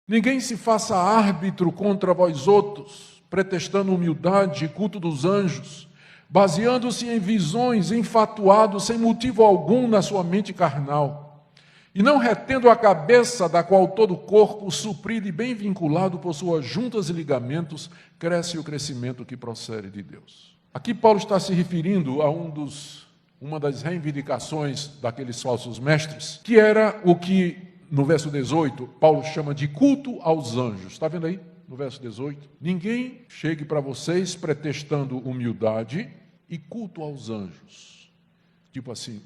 Ninguém se faça árbitro contra vós outros, pretextando humildade e culto dos anjos, baseando-se em visões, enfatuado, sem motivo algum na sua mente carnal, e não retendo a cabeça, da qual todo o corpo, suprido e bem vinculado por suas juntas e ligamentos, cresce o crescimento que procede de Deus. Aqui Paulo está se referindo a uma das reivindicações daqueles falsos mestres, que era o que, no verso 18, Paulo chama de culto aos anjos. Está vendo aí? No verso 18. Ninguém chegue para vocês pretextando humildade e culto aos anjos. Tipo assim,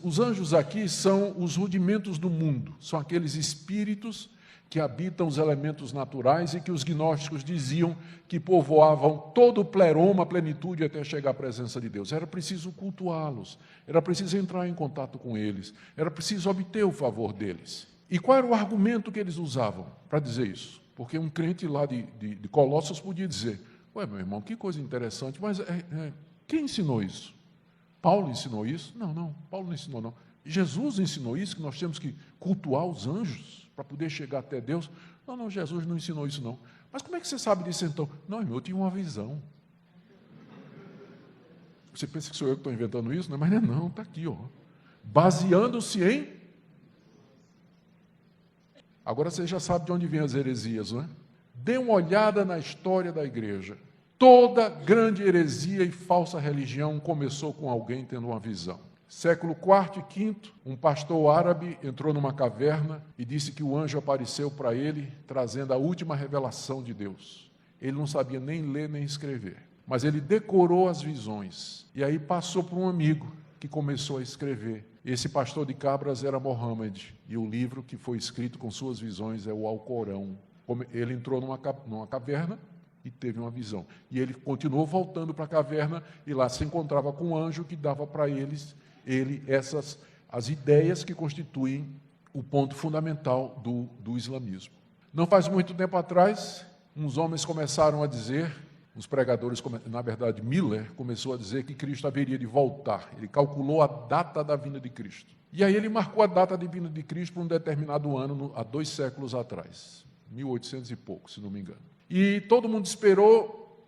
os anjos aqui são os rudimentos do mundo, são aqueles espíritos que habitam os elementos naturais e que os gnósticos diziam que povoavam todo o pleroma, a plenitude, até chegar à presença de Deus. Era preciso cultuá-los, era preciso entrar em contato com eles, era preciso obter o favor deles. E qual era o argumento que eles usavam para dizer isso? Porque um crente lá de Colossos podia dizer, ué, meu irmão, que coisa interessante, mas quem ensinou isso? Paulo ensinou isso? Não, Paulo não ensinou, não. Jesus ensinou isso, que nós temos que cultuar os anjos para poder chegar até Deus? Não, Jesus não ensinou isso, não. Mas como é que você sabe disso, então? Não, irmão, eu tinha uma visão. Você pensa que sou eu que estou inventando isso? Mas não, está aqui, ó. Baseando-se em... Agora você já sabe de onde vêm as heresias, não é? Dê uma olhada na história da igreja. Toda grande heresia e falsa religião começou com alguém tendo uma visão. Século IV e V, um pastor árabe entrou numa caverna e disse que o anjo apareceu para ele, trazendo a última revelação de Deus. Ele não sabia nem ler nem escrever, mas ele decorou as visões. E aí passou para um amigo que começou a escrever. Esse pastor de cabras era Mohammed, e o livro que foi escrito com suas visões é o Alcorão. Ele entrou numa caverna e teve uma visão. E ele continuou voltando para a caverna e lá se encontrava com um anjo que dava para as ideias que constituem o ponto fundamental do islamismo. Não faz muito tempo atrás, uns homens começaram a dizer, os pregadores, na verdade Miller, começou a dizer que Cristo haveria de voltar. Ele calculou a data da vinda de Cristo. E aí ele marcou a data da vinda de Cristo para um determinado ano, há 2 séculos atrás, 1800 e pouco, se não me engano. E todo mundo esperou,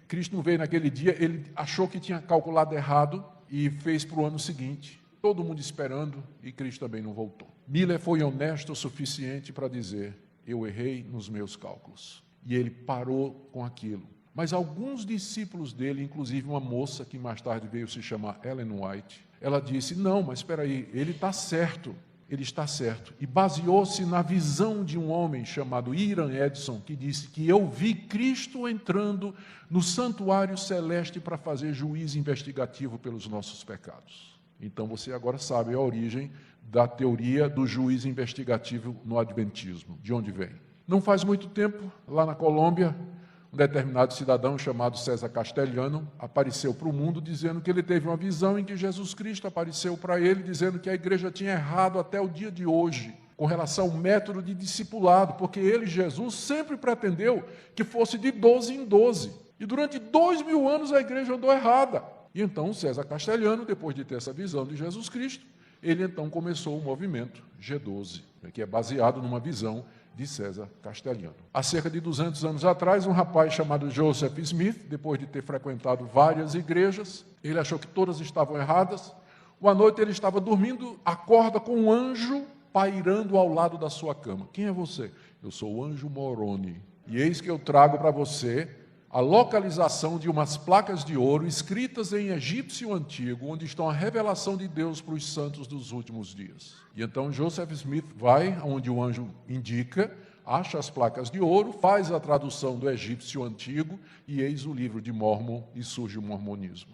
Cristo não veio naquele dia, ele achou que tinha calculado errado, e fez para o ano seguinte, todo mundo esperando, e Cristo também não voltou. Miller foi honesto o suficiente para dizer, eu errei nos meus cálculos. E ele parou com aquilo. Mas alguns discípulos dele, inclusive uma moça que mais tarde veio se chamar Ellen White, ela disse, não, mas espera aí, ele está certo. E baseou-se na visão de um homem chamado Iran Edson, que disse que eu vi Cristo entrando no santuário celeste para fazer juízo investigativo pelos nossos pecados. Então você agora sabe a origem da teoria do juízo investigativo no adventismo, de onde vem. Não faz muito tempo, lá na Colômbia, um determinado cidadão chamado César Castellano apareceu para o mundo dizendo que ele teve uma visão em que Jesus Cristo apareceu para ele, dizendo que a igreja tinha errado até o dia de hoje, com relação ao método de discipulado, porque ele, Jesus, sempre pretendeu que fosse de 12 em 12. E durante 2000 anos a igreja andou errada. E então César Castellano, depois de ter essa visão de Jesus Cristo, ele então começou o movimento G12, que é baseado numa visão de César Castellano. Há cerca de 200 anos atrás, um rapaz chamado Joseph Smith, depois de ter frequentado várias igrejas, ele achou que todas estavam erradas. Uma noite ele estava dormindo, acorda com um anjo pairando ao lado da sua cama. Quem é você? Eu sou o anjo Moroni. E eis que eu trago para você a localização de umas placas de ouro escritas em egípcio antigo, onde estão a revelação de Deus para os santos dos últimos dias. E então Joseph Smith vai onde o anjo indica, acha as placas de ouro, faz a tradução do egípcio antigo, e eis o livro de Mórmon, e surge o mormonismo.